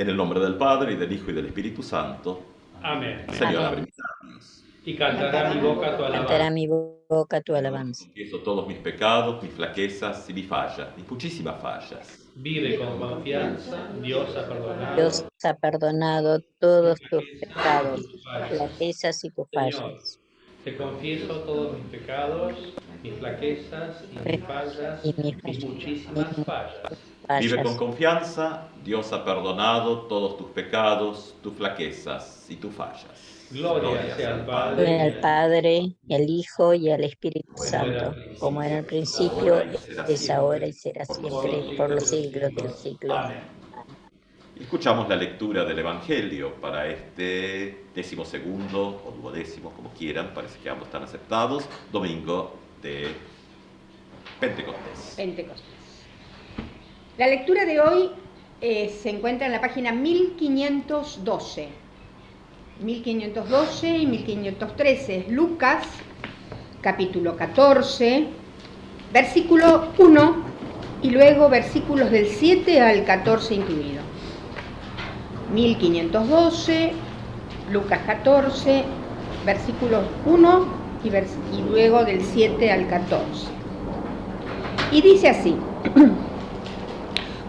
En el nombre del Padre, y del Hijo, y del Espíritu Santo. Amén. Señor, Amén. abre mis labios. Y cantará mi boca tu Cantará alabanza. mi boca tu Señor, alabanza. confieso todos mis pecados, mis flaquezas y mis fallas, mis muchísimas fallas. Vive con confianza, Dios ha Dios perdonado ha perdonado mis todos tus flaquezas y pecados, tus tus fallas. flaquezas y tus Señor, fallas. te confieso todos mis pecados, mis flaquezas y mis fallas, Y mis mis fallas. muchísimas fallas. Vive con fallas. confianza, Dios ha perdonado todos tus pecados, tus flaquezas y tus fallas. Gloria sea al Padre, Gloria al Padre, y al Hijo, y al Espíritu como era al Santo, como era al principio, principio, ahora y será es ahora siempre, y será por los siempre, siglos por de los los siglos del siglos. siglo. Amén. Escuchamos la lectura del Evangelio para este 12º o 12º, como quieran, parece que ambos están aceptados, domingo de Pentecostés. La lectura de hoy se encuentra en la página 1512. 1512 y 1513 es Lucas, capítulo 14, versículo 1 y luego versículos del 7 al 14 incluido. 1512, Lucas 14, versículos 1 y luego del 7 al 14. Y dice así: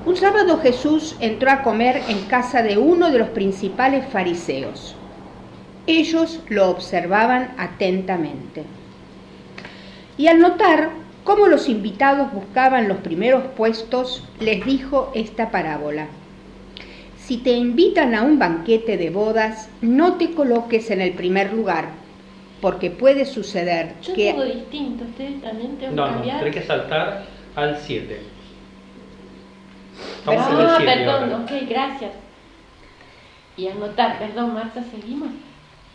Un sábado Jesús entró a comer en casa de uno de los principales fariseos. Ellos lo observaban atentamente. Y al notar cómo los invitados buscaban los primeros puestos, les dijo esta parábola: Si te invitan a un banquete de bodas, no te coloques en el primer lugar, porque puede suceder Yo que... tengo distinto, ustedes también tengo que No, cambiar. tenés que saltar al 7. Estamos en el Ah, 7 perdón, ahora. ok, gracias. Y anotar, perdón, Marta, seguimos.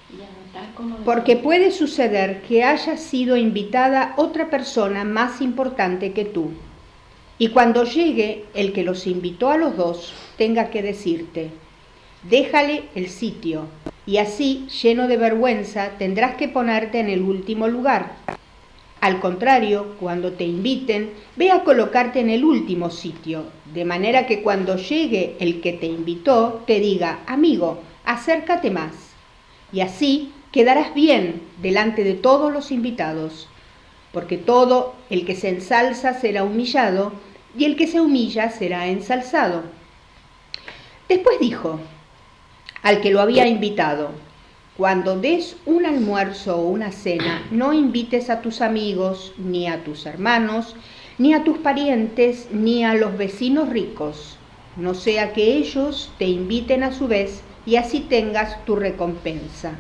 Y anotar como... Porque puede suceder que haya sido invitada otra persona más importante que tú. Y cuando llegue el que los invitó a los dos, tenga que decirte: déjale el sitio, y así, lleno de vergüenza, tendrás que ponerte en el último lugar. Al contrario, cuando te inviten, ve a colocarte en el último sitio, de manera que cuando llegue el que te invitó, te diga: amigo, acércate más. Y así quedarás bien delante de todos los invitados, porque todo el que se ensalza será humillado, y el que se humilla será ensalzado. Después dijo al que lo había invitado: cuando des un almuerzo o una cena, no invites a tus amigos, ni a tus hermanos, ni a tus parientes, ni a los vecinos ricos, no sea que ellos te inviten a su vez y así tengas tu recompensa.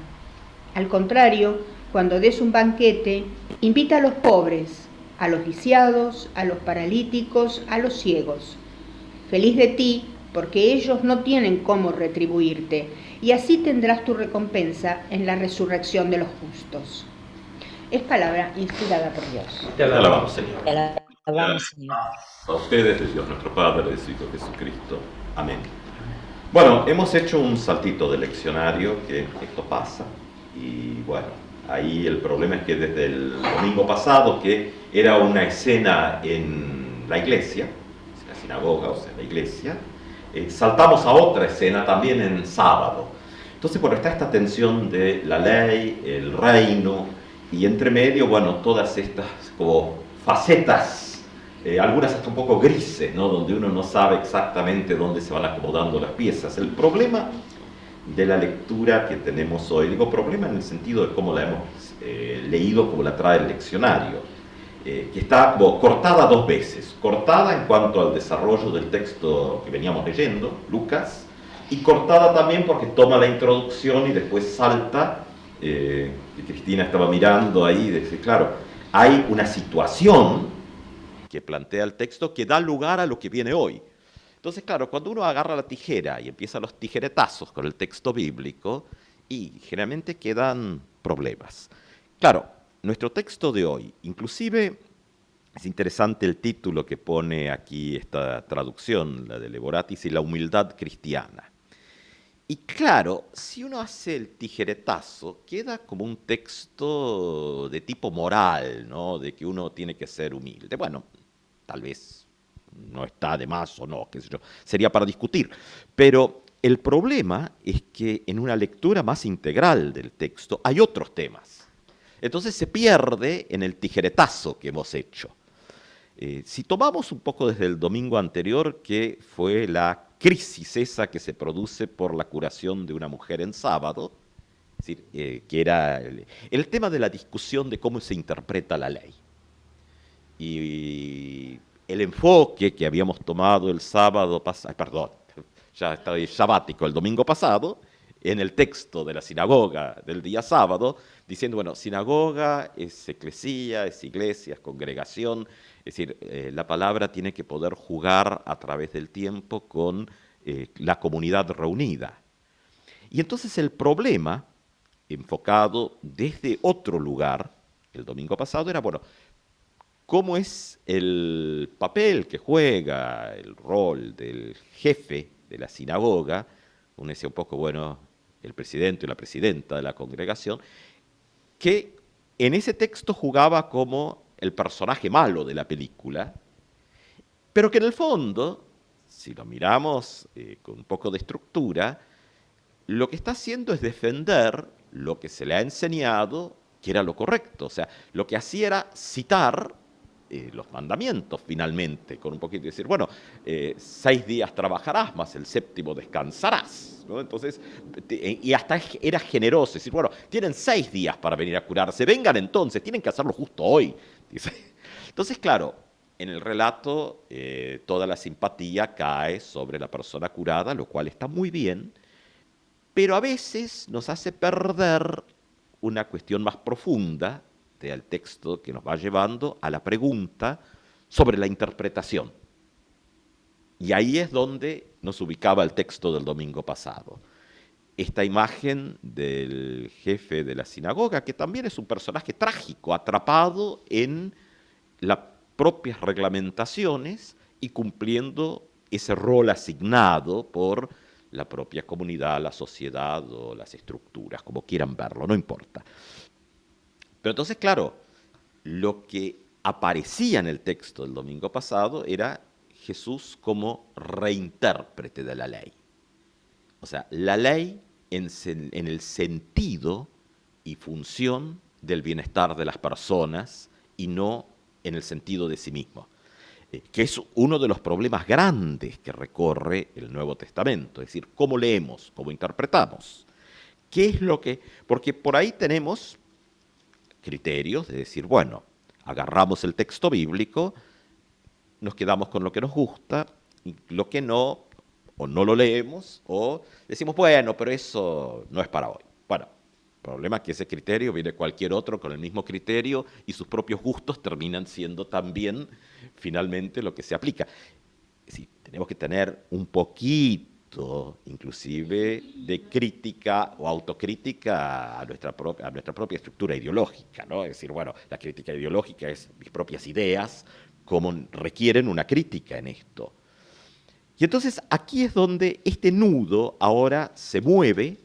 Al contrario, cuando des un banquete, invita a los pobres, a los lisiados, a los paralíticos, a los ciegos. Feliz de ti, porque ellos no tienen cómo retribuirte, y así tendrás tu recompensa en la resurrección de los justos. Es palabra inspirada por Dios. Te Alabamos, Señor. Te alabamos, Señor. A ustedes, de Dios nuestro Padre, de su Hijo Jesucristo. Amén. Bueno, hemos hecho un saltito de leccionario, que esto pasa, y bueno, ahí el problema es que desde el domingo pasado, que era una escena en la iglesia, en la sinagoga, o sea, en la iglesia, saltamos a otra escena también en sábado. Entonces, bueno, está esta tensión de la ley, el reino, y entre medio, bueno, todas estas como facetas, algunas hasta un poco grises, ¿no? Donde uno no sabe exactamente dónde se van acomodando las piezas. El problema de la lectura que tenemos hoy, digo problema en el sentido de cómo la hemos leído, como la trae el leccionario, que está como cortada dos veces, cortada en cuanto al desarrollo del texto que veníamos leyendo, Lucas, y cortada también porque toma la introducción y después salta, y Cristina estaba mirando ahí, y dice, claro, hay una situación que plantea el texto que da lugar a lo que viene hoy. Entonces, claro, cuando uno agarra la tijera y empieza los tijeretazos con el texto bíblico, y generalmente quedan problemas. Claro, nuestro texto de hoy, inclusive es interesante el título que pone aquí esta traducción, la de Levoratis y la humildad cristiana. Y claro, si uno hace el tijeretazo, queda como un texto de tipo moral, ¿no? De que uno tiene que ser humilde. Bueno, tal vez no está de más o no, qué sé yo, sería para discutir. Pero el problema es que en una lectura más integral del texto hay otros temas. Entonces se pierde en el tijeretazo que hemos hecho. Si tomamos un poco desde el domingo anterior, que fue la crisis esa que se produce por la curación de una mujer en sábado, es decir, que era el tema de la discusión de cómo se interpreta la ley. Y el enfoque que habíamos tomado el sábado pasado, perdón, ya estaba sabático el domingo pasado, en el texto de la sinagoga del día sábado, diciendo, bueno, sinagoga es eclesía, es iglesia, es congregación, es decir, la palabra tiene que poder jugar a través del tiempo con la comunidad reunida. Y entonces el problema, enfocado desde otro lugar, el domingo pasado, era, bueno, ¿cómo es el papel que juega, el rol del jefe de la sinagoga? Uno decía un poco, bueno, el presidente o la presidenta de la congregación, que en ese texto jugaba como el personaje malo de la película, pero que en el fondo, si lo miramos con un poco de estructura, lo que está haciendo es defender lo que se le ha enseñado que era lo correcto. O sea, lo que hacía era citar los mandamientos finalmente, con un poquito de decir, bueno, 6 días trabajarás, más el séptimo descansarás, ¿no? Entonces, y hasta era generoso, decir, bueno, tienen 6 días para venir a curarse, vengan entonces, tienen que hacerlo justo hoy. Dice. Entonces, claro, en el relato toda la simpatía cae sobre la persona curada, lo cual está muy bien, pero a veces nos hace perder una cuestión más profunda del texto que nos va llevando a la pregunta sobre la interpretación. Y ahí es donde nos ubicaba el texto del domingo pasado. Esta imagen del jefe de la sinagoga, que también es un personaje trágico, atrapado en las propias reglamentaciones y cumpliendo ese rol asignado por la propia comunidad, la sociedad o las estructuras, como quieran verlo, no importa. Pero entonces, claro, lo que aparecía en el texto del domingo pasado era Jesús como reintérprete de la ley. O sea, la ley en el sentido y función del bienestar de las personas y no en el sentido de sí mismo, que es uno de los problemas grandes que recorre el Nuevo Testamento, es decir, cómo leemos, cómo interpretamos, qué es lo que... Porque por ahí tenemos criterios de decir, bueno, agarramos el texto bíblico, nos quedamos con lo que nos gusta, y lo que no, o no lo leemos, o decimos, bueno, pero eso no es para hoy. Bueno, el problema es que ese criterio viene cualquier otro con el mismo criterio y sus propios gustos terminan siendo también finalmente lo que se aplica. Es decir, tenemos que tener un poquito inclusive de crítica o autocrítica a nuestra propia estructura ideológica, ¿no? Es decir, bueno, la crítica ideológica es mis propias ideas, cómo requieren una crítica en esto. Y entonces aquí es donde este nudo ahora se mueve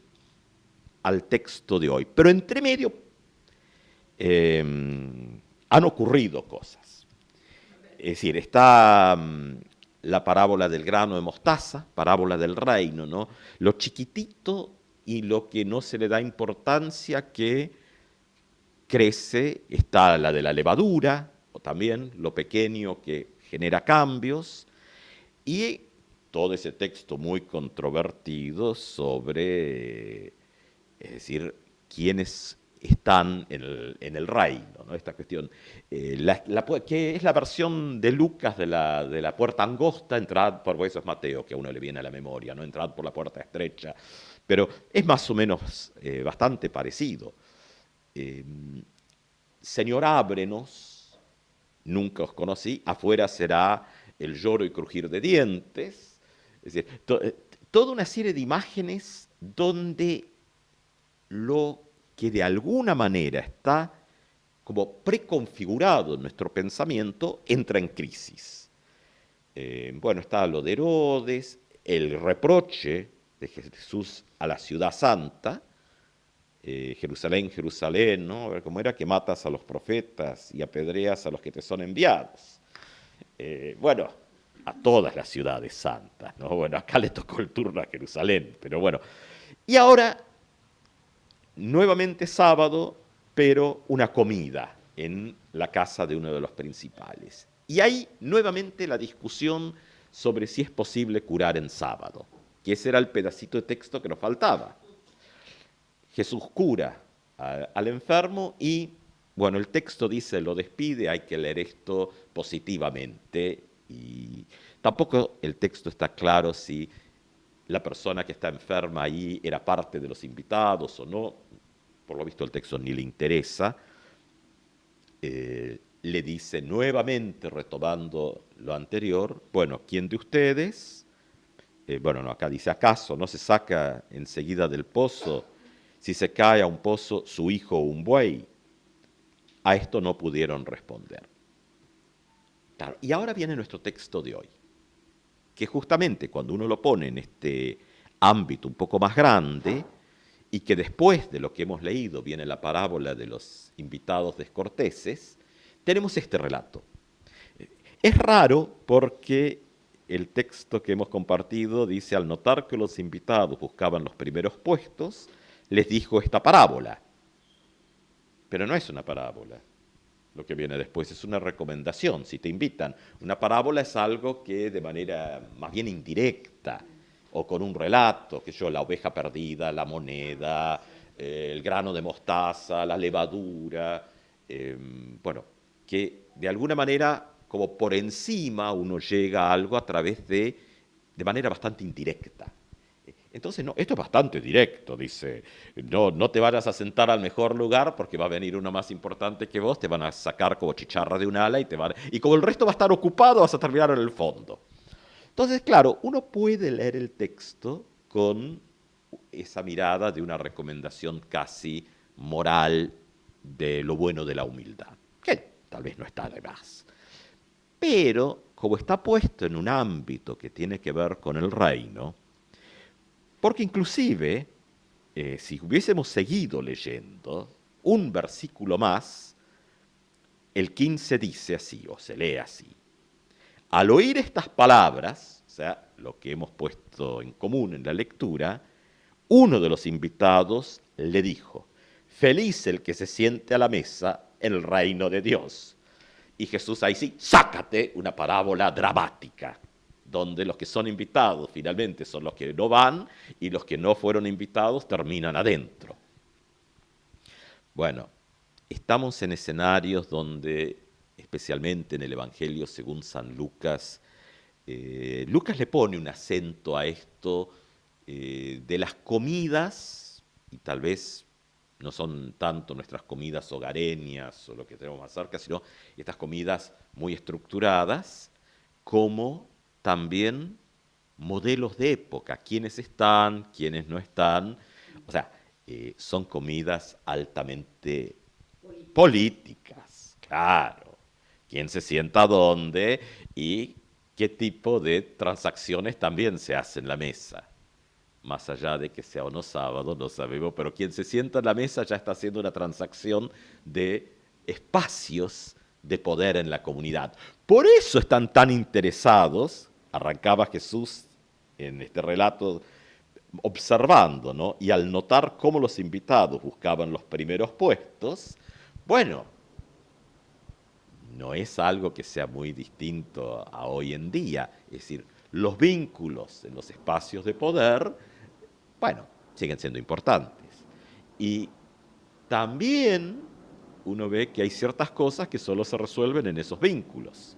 al texto de hoy. Pero entre medio han ocurrido cosas. Es decir, está la parábola del grano de mostaza, parábola del reino, ¿no? Lo chiquitito y lo que no se le da importancia que crece, está la de la levadura, o también lo pequeño que genera cambios, y todo ese texto muy controvertido sobre, es decir, quiénes están en el reino, ¿no? Esta cuestión, que es la versión de Lucas de la puerta angosta, entrad por eso es Mateo, que a uno le viene a la memoria, ¿no? Entrad por la puerta estrecha, pero es más o menos bastante parecido. Señor, ábrenos, nunca os conocí, afuera será el lloro y crujir de dientes, es decir, toda una serie de imágenes donde lo que de alguna manera está como preconfigurado en nuestro pensamiento entra en crisis. Bueno, está lo de Herodes, el reproche de Jesús a la ciudad santa, Jerusalén, Jerusalén, ¿no? A ver cómo era, que matas a los profetas y apedreas a los que te son enviados. Bueno, a todas las ciudades santas, ¿no? Bueno, acá le tocó el turno a Jerusalén, pero bueno. Y ahora, nuevamente sábado, pero una comida en la casa de uno de los principales. Y hay nuevamente la discusión sobre si es posible curar en sábado, que ese era el pedacito de texto que nos faltaba. Jesús cura al enfermo y, bueno, el texto dice, lo despide, hay que leer esto positivamente. Y tampoco el texto está claro si la persona que está enferma ahí era parte de los invitados o no. Por lo visto el texto ni le interesa. Le dice nuevamente, retomando lo anterior, bueno, ¿quién de ustedes? Bueno, no, acá dice, ¿acaso no se saca enseguida del pozo, si se cae a un pozo, su hijo o un buey? A esto no pudieron responder. Claro, y ahora viene nuestro texto de hoy, que justamente cuando uno lo pone en este ámbito un poco más grande, y que después de lo que hemos leído viene la parábola de los invitados descorteses, tenemos este relato. Es raro porque el texto que hemos compartido dice, al notar que los invitados buscaban los primeros puestos, les dijo esta parábola. Pero no es una parábola. Lo que viene después es una recomendación, si te invitan. Una parábola es algo que de manera más bien indirecta, o con un relato, que yo, la oveja perdida, la moneda, el grano de mostaza, la levadura, bueno, que de alguna manera, como por encima, uno llega a algo a través de manera bastante indirecta. Entonces, no, esto es bastante directo, dice, no te vayas a sentar al mejor lugar porque va a venir uno más importante que vos, te van a sacar como chicharra de un ala y como el resto va a estar ocupado, vas a terminar en el fondo. Entonces, claro, uno puede leer el texto con esa mirada de una recomendación casi moral de lo bueno de la humildad, que tal vez no está de más. Pero, como está puesto en un ámbito que tiene que ver con el reino, porque inclusive, si hubiésemos seguido leyendo un versículo más, el 15 dice así, o se lee así. Al oír estas palabras, o sea, lo que hemos puesto en común en la lectura, uno de los invitados le dijo, feliz el que se siente a la mesa en el reino de Dios. Y Jesús ahí sí, sácate una parábola dramática, donde los que son invitados finalmente son los que no van y los que no fueron invitados terminan adentro. Bueno, estamos en escenarios donde, especialmente en el Evangelio según San Lucas, Lucas le pone un acento a esto de las comidas, y tal vez no son tanto nuestras comidas hogareñas o lo que tenemos más cerca, sino estas comidas muy estructuradas, como también modelos de época, quiénes están, quiénes no están, o sea, son comidas altamente políticas, claro, quién se sienta dónde y qué tipo de transacciones también se hace en la mesa. Más allá de que sea o no sábado, no sabemos, pero quien se sienta en la mesa ya está haciendo una transacción de espacios de poder en la comunidad. Por eso están tan interesados, arrancaba Jesús en este relato observando, ¿no? Y al notar cómo los invitados buscaban los primeros puestos, bueno, no es algo que sea muy distinto a hoy en día. Es decir, los vínculos en los espacios de poder, bueno, siguen siendo importantes. Y también uno ve que hay ciertas cosas que solo se resuelven en esos vínculos.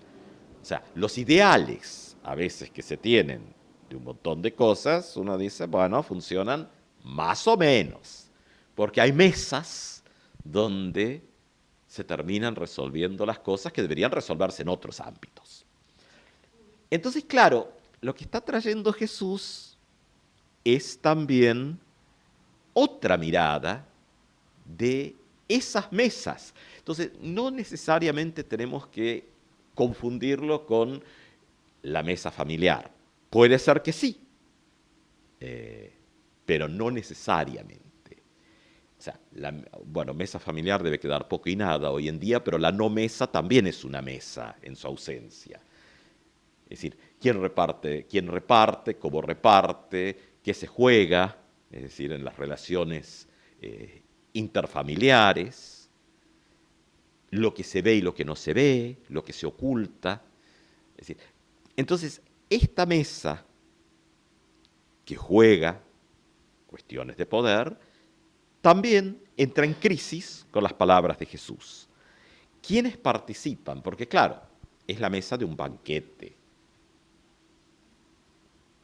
O sea, los ideales a veces que se tienen de un montón de cosas, uno dice, bueno, funcionan más o menos, porque hay mesas donde se terminan resolviendo las cosas que deberían resolverse en otros ámbitos. Entonces, claro, lo que está trayendo Jesús es también otra mirada de esas mesas. Entonces, no necesariamente tenemos que confundirlo con la mesa familiar. Puede ser que sí, pero no necesariamente. O sea, mesa familiar debe quedar poco y nada hoy en día, pero la no mesa también es una mesa en su ausencia. Es decir, quién reparte, cómo reparte, qué se juega, es decir, en las relaciones interfamiliares, lo que se ve y lo que no se ve, lo que se oculta. Es decir, entonces, esta mesa que juega cuestiones de poder, también entra en crisis con las palabras de Jesús. ¿Quiénes participan? Porque claro, es la mesa de un banquete.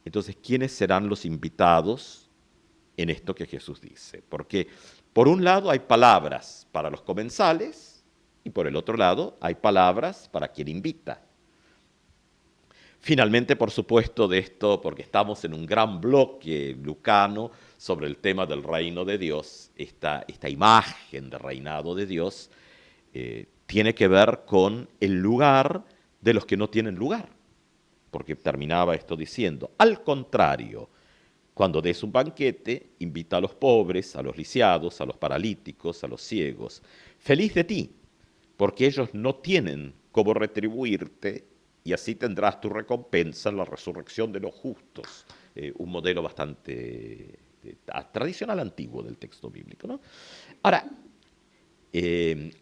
Entonces, ¿quiénes serán los invitados en esto que Jesús dice? Porque por un lado hay palabras para los comensales y por el otro lado hay palabras para quien invita. Finalmente, por supuesto, de esto, porque estamos en un gran bloque lucano sobre el tema del reino de Dios, esta imagen de reinado de Dios tiene que ver con el lugar de los que no tienen lugar. Porque terminaba esto diciendo, al contrario, cuando des un banquete, invita a los pobres, a los lisiados, a los paralíticos, a los ciegos. Feliz de ti, porque ellos no tienen cómo retribuirte y así tendrás tu recompensa en la resurrección de los justos. Un modelo bastante tradicional antiguo del texto bíblico, ¿no? Ahora,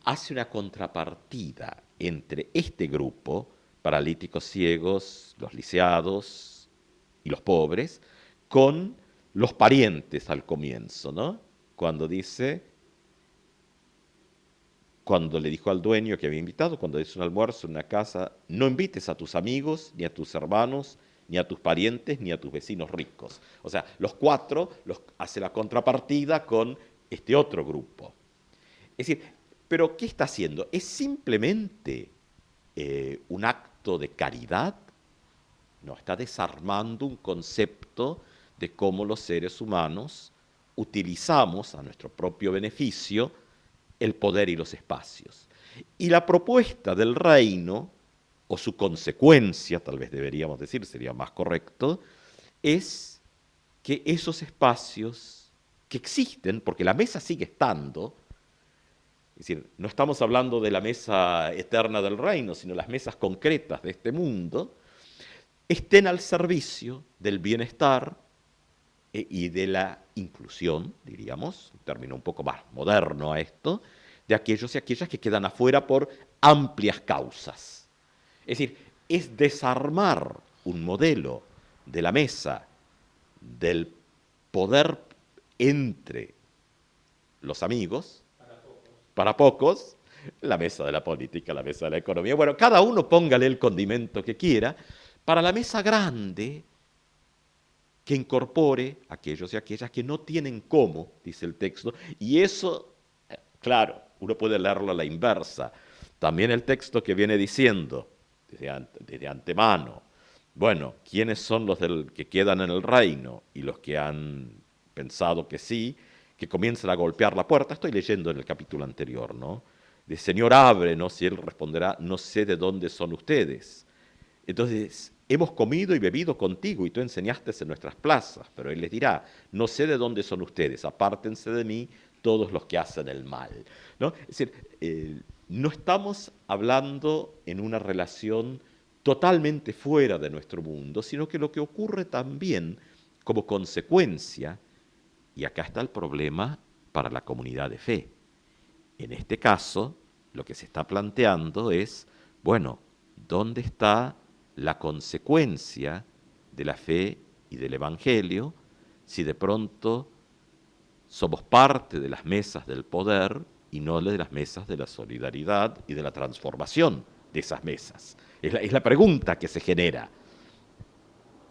hace una contrapartida entre este grupo, paralíticos, ciegos, los lisiados y los pobres, con los parientes al comienzo, ¿no? Cuando le dijo al dueño que había invitado, cuando es un almuerzo en una casa, no invites a tus amigos, ni a tus hermanos, ni a tus parientes, ni a tus vecinos ricos. O sea, los cuatro hace la contrapartida con este otro grupo. Es decir, ¿pero qué está haciendo? ¿Es simplemente un acto de caridad? No, está desarmando un concepto de cómo los seres humanos utilizamos a nuestro propio beneficio el poder y los espacios. Y la propuesta del reino, o su consecuencia, tal vez deberíamos decir, sería más correcto, es que esos espacios que existen, porque la mesa sigue estando, es decir, no estamos hablando de la mesa eterna del reino, sino las mesas concretas de este mundo, estén al servicio del bienestar y de la inclusión, diríamos, un término un poco más moderno a esto, de aquellos y aquellas que quedan afuera por amplias causas. Es decir, es desarmar un modelo de la mesa del poder entre los amigos, para pocos, la mesa de la política, la mesa de la economía. Bueno, cada uno póngale el condimento que quiera, para la mesa grande, que incorpore a aquellos y aquellas que no tienen cómo, dice el texto, y eso, claro, uno puede leerlo a la inversa. También el texto que viene diciendo, desde antemano, bueno, ¿quiénes son los que quedan en el reino? Y los que han pensado que sí, que comiencen a golpear la puerta. Estoy leyendo en el capítulo anterior, ¿no? De Señor, ábrenos, y él responderá, no sé de dónde son ustedes. Entonces, hemos comido y bebido contigo y tú enseñaste en nuestras plazas, pero él les dirá, no sé de dónde son ustedes, apártense de mí todos los que hacen el mal, ¿no? Es decir, no estamos hablando en una relación totalmente fuera de nuestro mundo, sino que lo que ocurre también como consecuencia, y acá está el problema para la comunidad de fe. En este caso, lo que se está planteando es, bueno, ¿dónde está la consecuencia de la fe y del Evangelio si de pronto somos parte de las mesas del poder y no de las mesas de la solidaridad y de la transformación de esas mesas? Es la pregunta que se genera.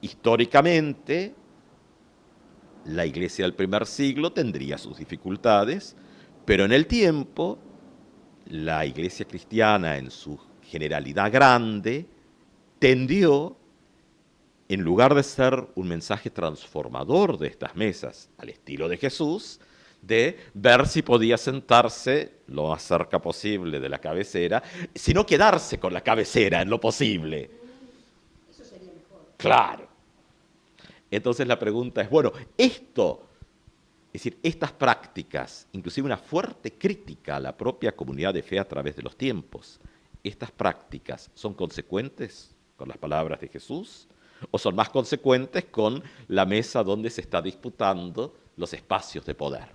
Históricamente, la iglesia del primer siglo tendría sus dificultades, pero en el tiempo, la iglesia cristiana en su generalidad grande tendió, en lugar de ser un mensaje transformador de estas mesas, al estilo de Jesús, de ver si podía sentarse lo más cerca posible de la cabecera, sino quedarse con la cabecera en lo posible. Eso sería mejor. Claro. Entonces la pregunta es, bueno, esto, es decir, estas prácticas, inclusive una fuerte crítica a la propia comunidad de fe a través de los tiempos, ¿estas prácticas son consecuentes con las palabras de Jesús, o son más consecuentes con la mesa donde se está disputando los espacios de poder.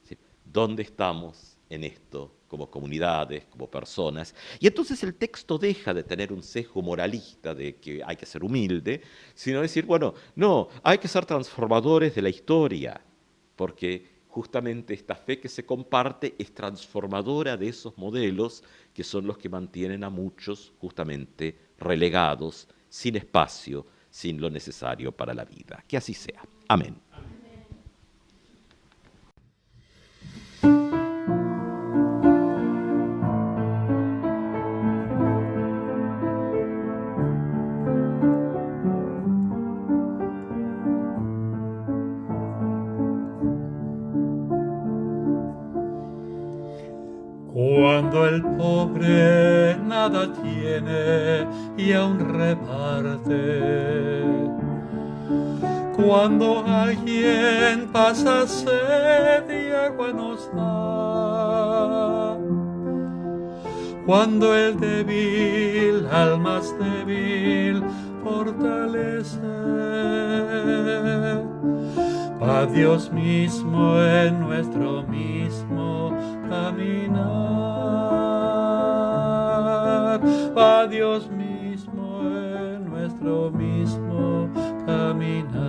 ¿Sí? ¿Dónde estamos en esto como comunidades, como personas? Y entonces el texto deja de tener un sesgo moralista de que hay que ser humilde, sino decir, bueno, no, hay que ser transformadores de la historia, porque justamente esta fe que se comparte es transformadora de esos modelos que son los que mantienen a muchos justamente relegados, sin espacio, sin lo necesario para la vida. Que así sea. Amén. Cuando el pobre nada tiene y aún reparte, cuando alguien pasa sed y agua nos da, cuando el débil al más débil fortalece, va Dios mismo en nuestro mismo caminar, va Dios mismo en nuestro mismo caminar.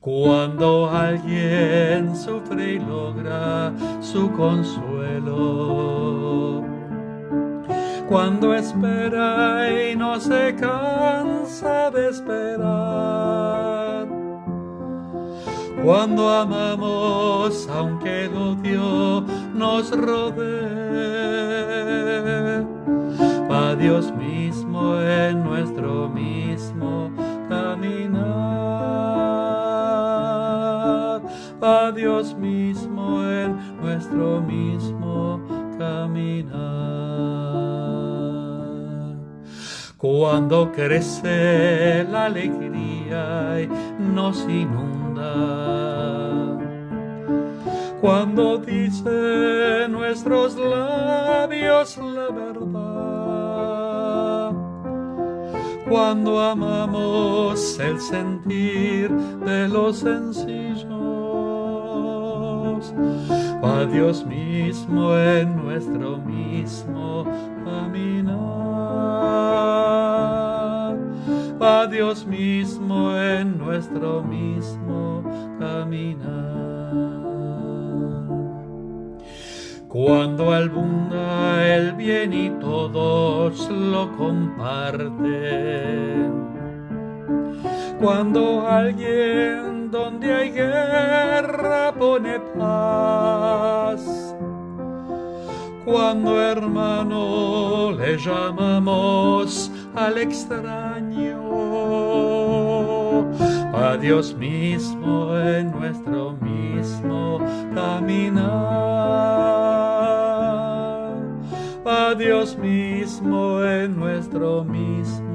Cuando alguien sufre y logra su consuelo, cuando espera y no se cansa de esperar, cuando amamos aunque el odio nos rodee, va Dios mismo en nuestro mismo caminar, va Dios mismo en nuestro mismo caminar. Cuando crece la alegría y nos inunda, cuando dice nuestros labios la verdad, cuando amamos el sentir de los sencillos, va Dios mismo en nuestro mismo caminar, va Dios mismo en nuestro mismo caminar. Cuando abunda el bien y todos lo comparten, cuando alguien donde hay guerra pone paz, cuando hermano le llamamos al extraño, va Dios mismo en nuestro mismo caminar, va Dios mismo en nuestro mismo